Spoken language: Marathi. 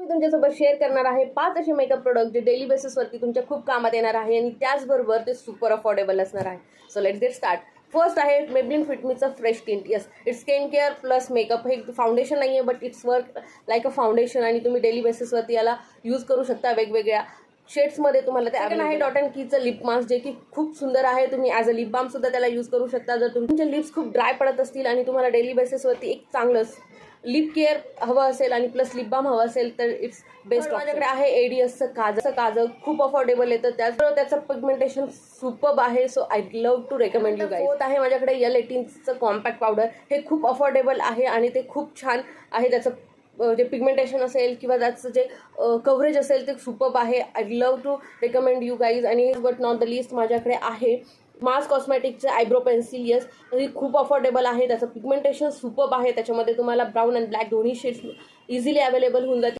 मी तुमच्यासोबत शेअर करणार आहे 5 असे मेकअप प्रोडक्ट जे डेली बेसिसवरती तुमच्या खूप कामात येणार आहे आणि त्याचबरोबर ते सुपर अफोर्डेबल असणार आहे. So let's get start. First आहे मेबलिन फिटमीचं fresh tint. Yes, it's skin care plus makeup. हे फाउंडेशन नाही आहे but it's work like a foundation आणि तुम्ही डेली बेसिसवरती याला यूज करू शकता वेगवेगळ्या शेड्समध्ये. तुम्हाला ते आहे डॉट अँड कीचं लिप मास्क जे की खूप सुंदर आहे. तुम्ही ॲज अ लिप बाम सुद्धा त्याला यूज करू शकता जर तुमचे लिप्स खूप ड्राय पडत असतील आणि तुम्हाला डेली बेसिसवरती एक चांगलं लिप केअर हवं असेल आणि प्लस लिप बाम हवं असेल तर इट्स बेस्ट. माझ्याकडे आहे एडीएसचं काजळ. खूप अफोर्डेबल येतं. त्याचबरोबर त्याचं पिगमेंटेशन सुपर्ब आहे. So I love to recommend you guys. Fourth आहे माझ्याकडे L18चं कॉम्पॅक्ट पावडर. हे खूप अफोर्डेबल आहे आणि ते खूप छान आहे. त्याचं जे पिगमेंटेशन असेल किंवा त्याचं जे कव्हरेज असेल ते सुपर्ब आहे. I love to recommend you guys. आणि बट नॉट द लिस्ट माझ्याकडे आहे मार्स कॉस्मेटिकचं आयब्रो पेन्सिल. येस, हे खूप अफोर्डेबल आहे. त्याचं पिगमेंटेशन सुपर्ब आहे. त्याच्यामध्ये तुम्हाला ब्राऊन अँड ब्लॅक दोन्ही शेड्स इझिली अवेलेबल होऊन जातील.